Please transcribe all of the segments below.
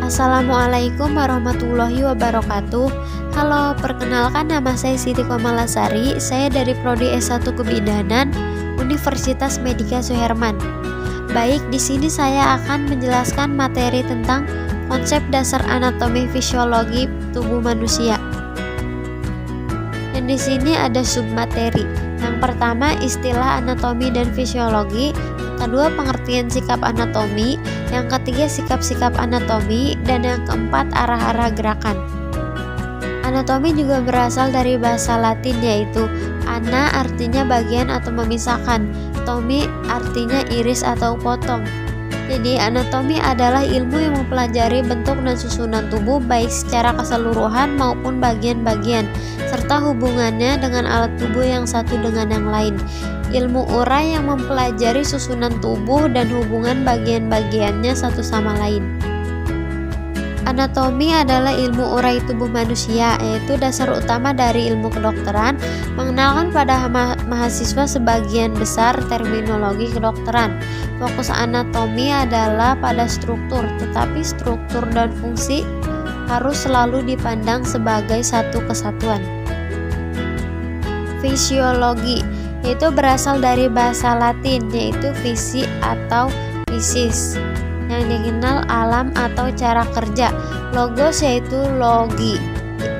Assalamualaikum warahmatullahi wabarakatuh. Halo, perkenalkan nama saya Siti Komalasari. Saya dari Prodi S1 Kebidanan Universitas Medika Suherman. Baik, di sini saya akan menjelaskan materi tentang konsep dasar anatomi fisiologi tubuh manusia. Dan di sini ada submateri. Yang pertama, istilah anatomi dan fisiologi. Kedua, pengertian sikap anatomi. Yang ketiga, sikap-sikap anatomi. Dan yang keempat, arah-arah gerakan. Anatomi juga berasal dari bahasa Latin, yaitu ana artinya bagian atau memisahkan, tomi artinya iris atau potong. Jadi anatomi adalah ilmu yang mempelajari bentuk dan susunan tubuh baik secara keseluruhan maupun bagian-bagian, serta hubungannya dengan alat tubuh yang satu dengan yang lain. Ilmu urai yang mempelajari susunan tubuh dan hubungan bagian-bagiannya satu sama lain. Anatomi adalah ilmu urai tubuh manusia, yaitu dasar utama dari ilmu kedokteran. Mengenalkan pada mahasiswa sebagian besar terminologi kedokteran. Fokus anatomi adalah pada struktur, tetapi struktur dan fungsi harus selalu dipandang sebagai satu kesatuan. Fisiologi, yaitu berasal dari bahasa Latin, yaitu visi atau physis, yang dikenal alam atau cara kerja. Logos yaitu logi,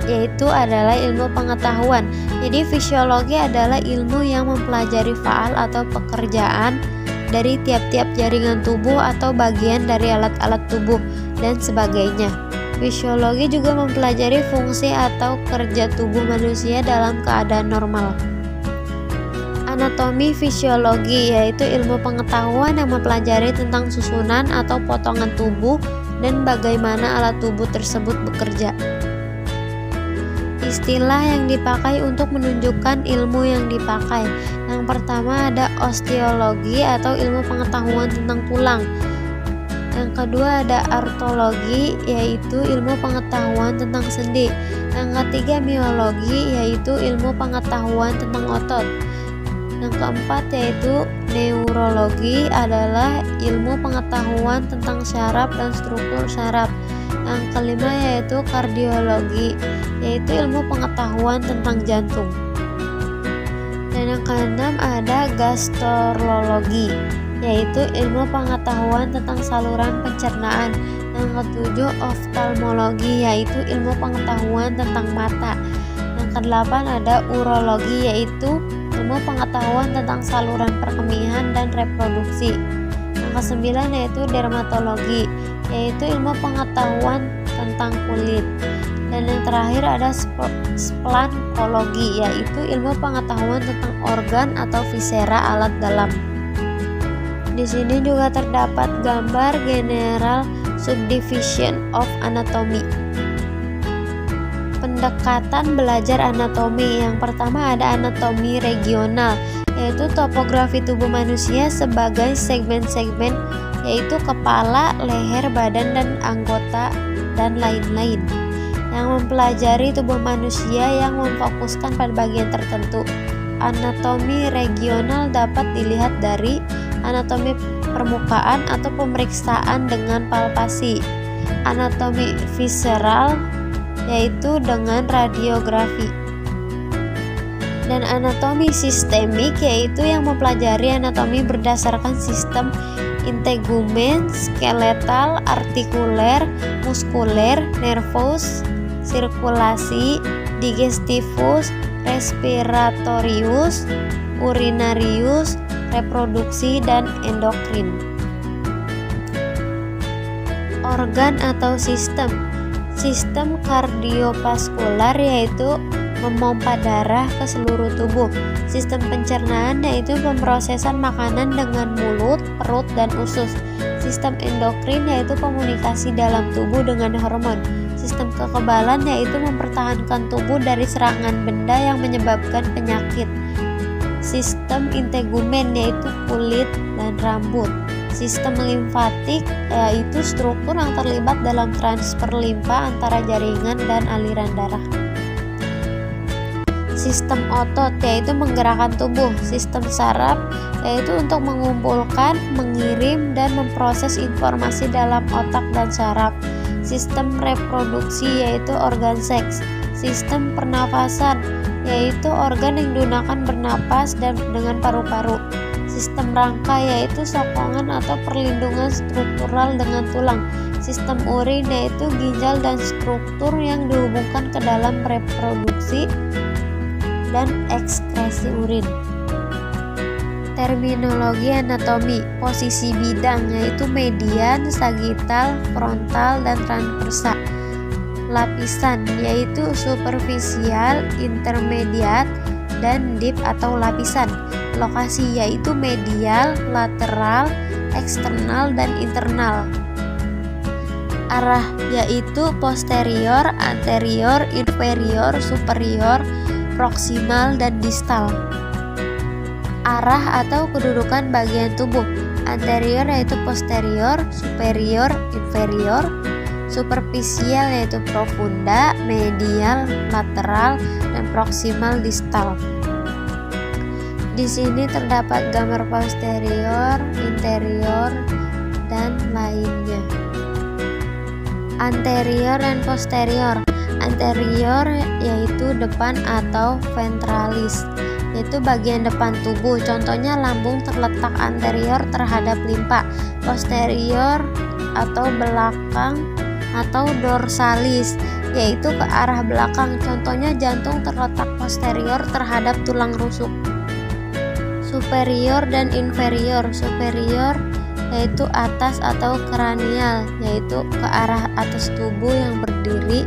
yaitu adalah ilmu pengetahuan. Jadi fisiologi adalah ilmu yang mempelajari faal atau pekerjaan dari tiap-tiap jaringan tubuh atau bagian dari alat-alat tubuh dan sebagainya. Fisiologi juga mempelajari fungsi atau kerja tubuh manusia dalam keadaan normal. Anatomi fisiologi yaitu ilmu pengetahuan yang mempelajari tentang susunan atau potongan tubuh dan bagaimana alat tubuh tersebut bekerja. Istilah yang dipakai untuk menunjukkan ilmu yang dipakai. Yang pertama ada osteologi atau ilmu pengetahuan tentang tulang. Yang kedua ada artologi yaitu ilmu pengetahuan tentang sendi. Yang ketiga miologi yaitu ilmu pengetahuan tentang otot. Yang keempat yaitu neurologi adalah ilmu pengetahuan tentang syaraf dan struktur syaraf. Yang kelima yaitu kardiologi, yaitu ilmu pengetahuan tentang jantung. Dan yang keenam ada gastrologi, yaitu ilmu pengetahuan tentang saluran pencernaan. Yang ketujuh oftalmologi, yaitu ilmu pengetahuan tentang mata. Yang kedelapan ada urologi, yaitu ilmu pengetahuan tentang saluran perkemihan dan reproduksi. Yang kesembilan yaitu dermatologi, yaitu ilmu pengetahuan tentang kulit. Dan yang terakhir ada splankologi, yaitu ilmu pengetahuan tentang organ atau viscera alat dalam. Di sini juga terdapat gambar general subdivision of anatomy. Pendekatan belajar anatomi. Yang pertama ada anatomi regional, yaitu topografi tubuh manusia sebagai segmen-segmen, yaitu kepala, leher, badan, dan anggota, dan lain-lain, yang mempelajari tubuh manusia yang memfokuskan pada bagian tertentu. Anatomi regional dapat dilihat dari anatomi permukaan atau pemeriksaan dengan palpasi. Anatomi visceral yaitu dengan radiografi. Dan anatomi sistemik yaitu yang mempelajari anatomi berdasarkan sistem integumen, skeletal, artikuler, muskuler, nervus, sirkulasi, digestivus, respiratorius, urinarius, reproduksi, dan endokrin. Organ atau sistem. Sistem kardiovaskular yaitu memompa darah ke seluruh tubuh. Sistem pencernaan yaitu pemrosesan makanan dengan mulut, perut, dan usus. Sistem endokrin yaitu komunikasi dalam tubuh dengan hormon. Sistem kekebalan yaitu mempertahankan tubuh dari serangan benda yang menyebabkan penyakit. Sistem integumen yaitu kulit dan rambut. Sistem limfatik yaitu struktur yang terlibat dalam transfer limfa antara jaringan dan aliran darah. Sistem otot yaitu menggerakkan tubuh. Sistem saraf yaitu untuk mengumpulkan, mengirim, dan memproses informasi dalam otak dan saraf. Sistem reproduksi yaitu organ seks. Sistem pernafasan yaitu organ yang digunakan bernapas dan dengan paru-paru. Sistem rangka yaitu sokongan atau perlindungan struktural dengan tulang. Sistem urin yaitu ginjal dan struktur yang dihubungkan ke dalam reproduksi dan ekskresi urin. Terminologi anatomi, posisi bidang yaitu median, sagital, frontal, dan transversal. Lapisan yaitu superficial, intermediate, dan deep atau lapisan. Lokasi yaitu medial, lateral, eksternal, dan internal. Arah yaitu posterior, anterior, inferior, superior, proksimal, dan distal. Arah atau kedudukan bagian tubuh, anterior yaitu posterior, superior, inferior, superficial yaitu profunda, medial, lateral, dan proksimal, distal. Di sini terdapat gambar posterior, interior, dan lainnya. Anterior dan posterior. Anterior yaitu depan atau ventralis, yaitu bagian depan tubuh. Contohnya lambung terletak anterior terhadap limpa. Posterior atau belakang atau dorsalis, yaitu ke arah belakang. Contohnya jantung terletak posterior terhadap tulang rusuk. Superior dan inferior. Superior yaitu atas atau kranial, yaitu ke arah atas tubuh yang berdiri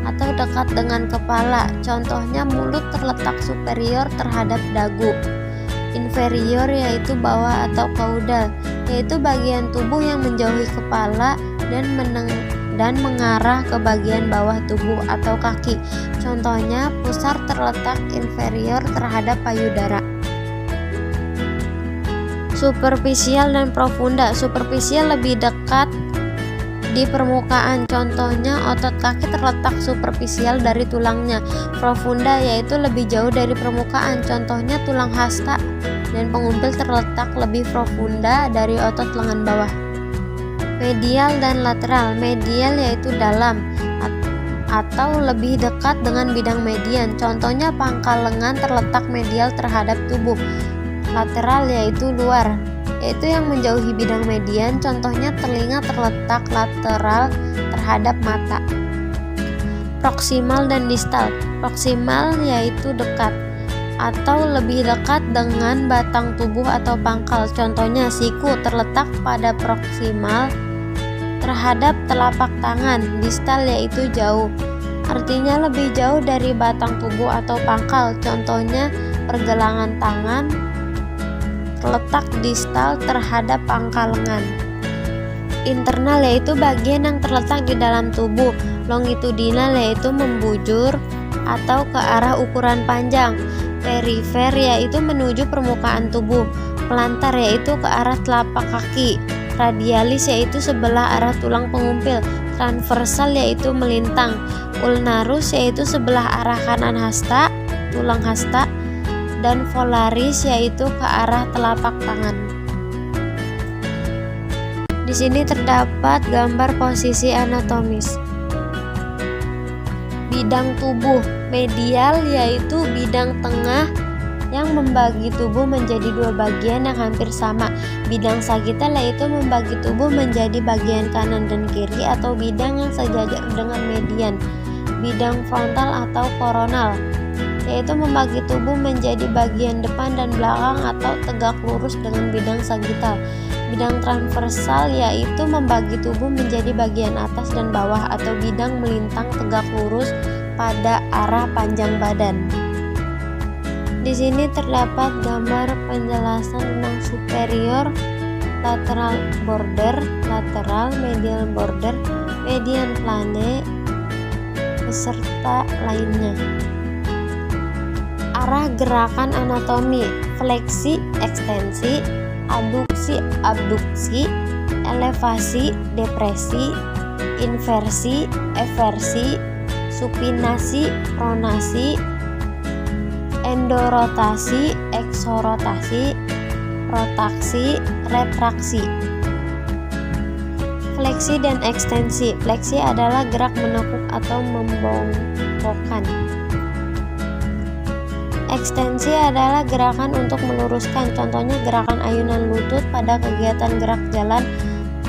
atau dekat dengan kepala. Contohnya mulut terletak superior terhadap dagu. Inferior yaitu bawah atau kaudal, yaitu bagian tubuh yang menjauhi kepala dan mengarah ke bagian bawah tubuh atau kaki. Contohnya pusar terletak inferior terhadap payudara. Superficial dan profunda. Superficial lebih dekat di permukaan. Contohnya otot kaki terletak superficial dari tulangnya. Profunda yaitu lebih jauh dari permukaan. Contohnya tulang hasta dan pengumpil terletak lebih profunda dari otot lengan bawah. Medial dan lateral. Medial yaitu dalam atau lebih dekat dengan bidang median. Contohnya pangkal lengan terletak medial terhadap tubuh. Lateral yaitu luar, yaitu yang menjauhi bidang median. Contohnya telinga terletak lateral terhadap mata. Proksimal dan distal. Proksimal yaitu dekat atau lebih dekat dengan batang tubuh atau pangkal. Contohnya siku terletak pada proksimal terhadap telapak tangan. Distal yaitu jauh, artinya lebih jauh dari batang tubuh atau pangkal. Contohnya pergelangan tangan terletak distal terhadap pangkal lengan. Internal yaitu bagian yang terletak di dalam tubuh. Longitudinal yaitu membujur atau ke arah ukuran panjang. Perifer yaitu menuju permukaan tubuh. Plantar yaitu ke arah telapak kaki. Radialis yaitu sebelah arah tulang pengumpil. Transversal yaitu melintang. Ulnarus yaitu sebelah arah kanan hasta, tulang hasta. Dan volaris yaitu ke arah telapak tangan. Di sini terdapat gambar posisi anatomis. Bidang tubuh. Medial yaitu bidang tengah yang membagi tubuh menjadi dua bagian yang hampir sama. Bidang sagital yaitu membagi tubuh menjadi bagian kanan dan kiri atau bidang yang sejajar dengan median. Bidang frontal atau koronal yaitu membagi tubuh menjadi bagian depan dan belakang atau tegak lurus dengan bidang sagital. Bidang transversal yaitu membagi tubuh menjadi bagian atas dan bawah atau bidang melintang tegak lurus pada arah panjang badan. Di sini terdapat gambar penjelasan tentang superior, lateral border, lateral, medial border, median plane, beserta lainnya. Arah gerakan anatomi, fleksi, ekstensi, aduksi, abduksi, elevasi, depresi, inversi, eversi, supinasi, pronasi, endorotasi, eksorotasi, rotaksi, retraksi. Fleksi dan ekstensi. Fleksi adalah gerak menekuk atau membongkokkan. Ekstensi adalah gerakan untuk meluruskan, contohnya gerakan ayunan lutut pada kegiatan gerak jalan.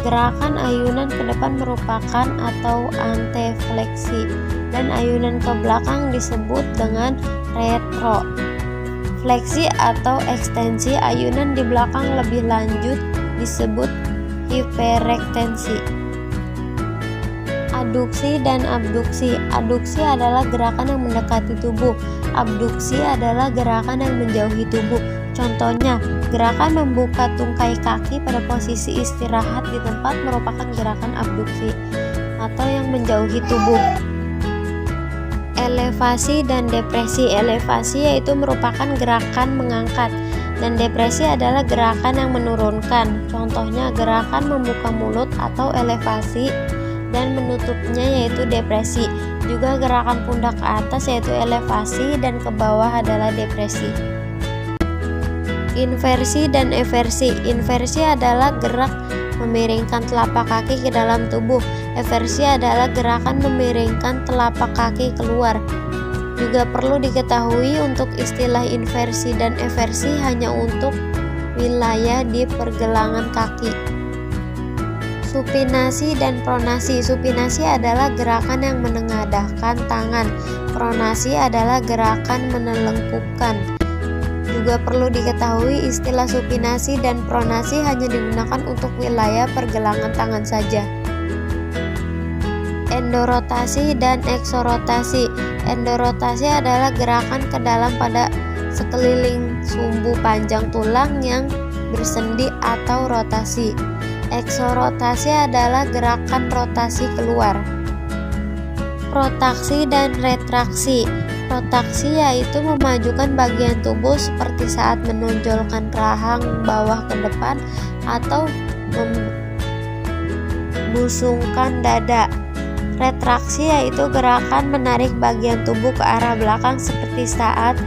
Gerakan ayunan ke depan merupakan atau antefleksi, dan ayunan ke belakang disebut dengan retro. Fleksi atau ekstensi ayunan di belakang lebih lanjut disebut hiperekstensi. Aduksi dan abduksi. Aduksi adalah gerakan yang mendekati tubuh. Abduksi adalah gerakan yang menjauhi tubuh. Contohnya, gerakan membuka tungkai kaki pada posisi istirahat di tempat merupakan gerakan abduksi atau yang menjauhi tubuh. Elevasi dan depresi. Elevasi yaitu merupakan gerakan mengangkat, dan depresi adalah gerakan yang menurunkan. Contohnya gerakan membuka mulut atau elevasi, dan menutupnya yaitu depresi. Juga gerakan pundak ke atas yaitu elevasi, dan ke bawah adalah depresi. Inversi dan eversi. Inversi adalah gerak memiringkan telapak kaki ke dalam tubuh. Eversi adalah gerakan memiringkan telapak kaki keluar. Juga perlu diketahui untuk istilah inversi dan eversi hanya untuk wilayah di pergelangan kaki. Supinasi dan pronasi. Supinasi adalah gerakan yang menengadahkan tangan. Pronasi adalah gerakan menelengkupkan. Juga perlu diketahui istilah supinasi dan pronasi hanya digunakan untuk wilayah pergelangan tangan saja. Endorotasi dan eksorotasi. Endorotasi adalah gerakan ke dalam pada sekeliling sumbu panjang tulang yang bersendi atau rotasi. Eksorotasi adalah gerakan rotasi keluar. Protraksi dan retraksi. Protraksi yaitu memajukan bagian tubuh seperti saat menonjolkan rahang bawah ke depan atau membusungkan dada. Retraksi yaitu gerakan menarik bagian tubuh ke arah belakang seperti saat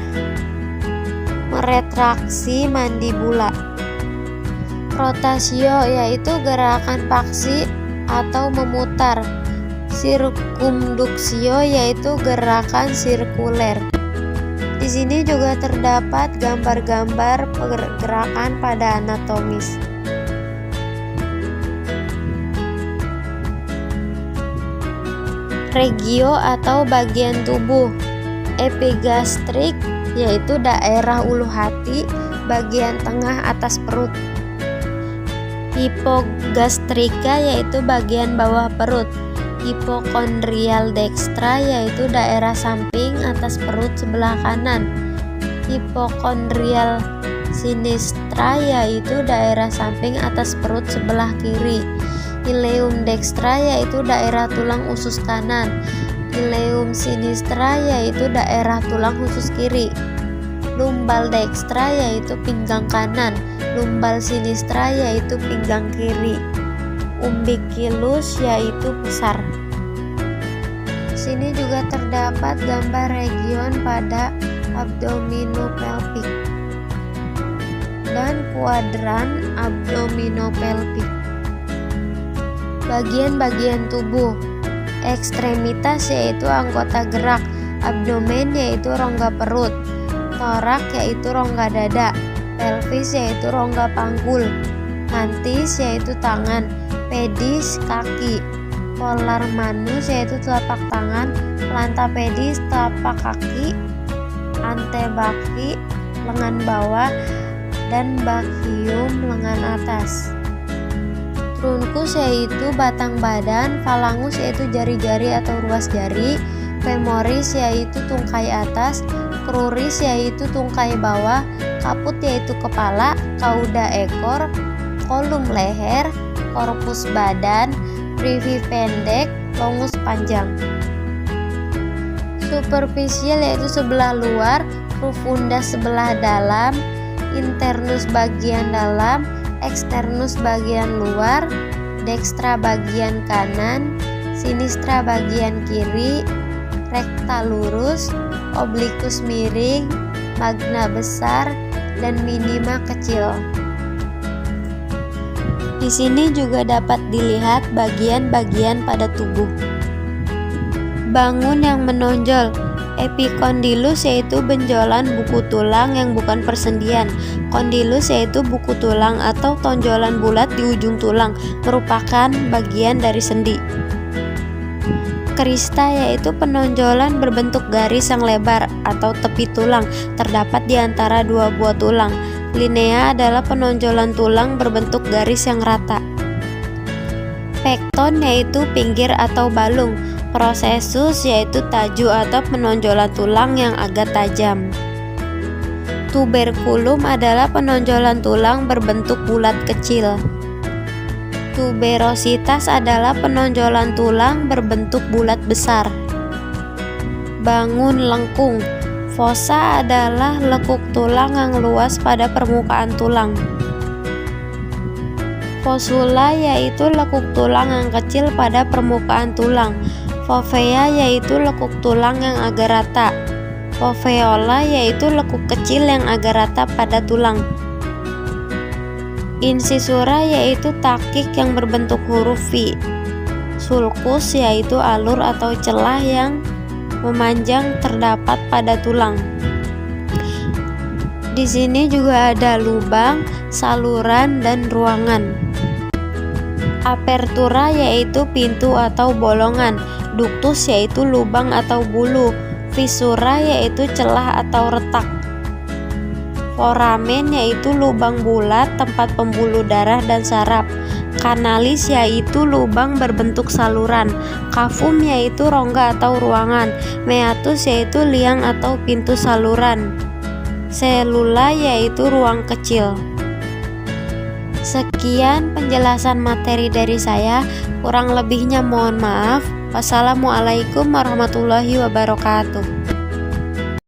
meretraksi mandibula. Rotasio yaitu gerakan paksi atau memutar. Sirkumduksio yaitu gerakan sirkuler. Di sini juga terdapat gambar-gambar pergerakan pada anatomis. Regio atau bagian tubuh. Epigastrik yaitu daerah ulu hati, bagian tengah atas perut. Hipogastrika yaitu bagian bawah perut. Hipokondrial dextra yaitu daerah samping atas perut sebelah kanan. Hipokondrial sinistra yaitu daerah samping atas perut sebelah kiri. Ileum dextra yaitu daerah tulang usus kanan. Ileum sinistra yaitu daerah tulang usus kiri. Lumbal dextra yaitu pinggang kanan. Lumbal sinistra yaitu pinggang kiri. Umbilicus yaitu pusar. Sini juga terdapat gambar region pada abdominopelvic dan kuadran abdominopelvic. Bagian-bagian tubuh. Ekstremitas yaitu anggota gerak. Abdomen yaitu rongga perut. Torak yaitu rongga dada. Pelvis yaitu rongga panggul. Mantis yaitu tangan. Pedis kaki. Polar manus yaitu telapak tangan. Planta pedis telapak kaki. Antebaki lengan bawah, dan bakium lengan atas. Trunkus yaitu batang badan. Falangus yaitu jari-jari atau ruas jari. Femoris yaitu tungkai atas. Cruris yaitu tungkai bawah. Kaput yaitu kepala. Cauda ekor. Kolum leher. Korpus badan. Privi pendek. Longus panjang. Superficial yaitu sebelah luar. Profunda sebelah dalam. Internus bagian dalam. Externus bagian luar. Dextra bagian kanan. Sinistra bagian kiri. Rekta lurus. Oblikus miring. Magna besar dan minima kecil. Di sini juga dapat dilihat bagian-bagian pada tubuh. Bangun yang menonjol. Epikondylus yaitu benjolan buku tulang yang bukan persendian. Kondylus yaitu buku tulang atau tonjolan bulat di ujung tulang, merupakan bagian dari sendi. Crista yaitu penonjolan berbentuk garis yang lebar atau tepi tulang, terdapat di antara dua buah tulang. Linea adalah penonjolan tulang berbentuk garis yang rata. Pekton yaitu pinggir atau balung. Prosesus yaitu taju atau penonjolan tulang yang agak tajam. Tuberculum adalah penonjolan tulang berbentuk bulat kecil. Tuberositas adalah penonjolan tulang berbentuk bulat besar. Bangun lengkung. Fossa adalah lekuk tulang yang luas pada permukaan tulang. Fossula yaitu lekuk tulang yang kecil pada permukaan tulang. Fovea yaitu lekuk tulang yang agak rata. Foveola yaitu lekuk kecil yang agak rata pada tulang. Incisura yaitu takik yang berbentuk huruf V. Sulcus yaitu alur atau celah yang memanjang terdapat pada tulang. Di sini juga ada lubang, saluran, dan ruangan. Apertura yaitu pintu atau bolongan. Ductus yaitu lubang atau bulu. Fissura yaitu celah atau retak. Foramen yaitu lubang bulat tempat pembuluh darah dan saraf. Kanalis yaitu lubang berbentuk saluran. Cavum yaitu rongga atau ruangan. Meatus yaitu liang atau pintu saluran. Selula yaitu ruang kecil. Sekian penjelasan materi dari saya, kurang lebihnya mohon maaf. Wassalamualaikum warahmatullahi wabarakatuh.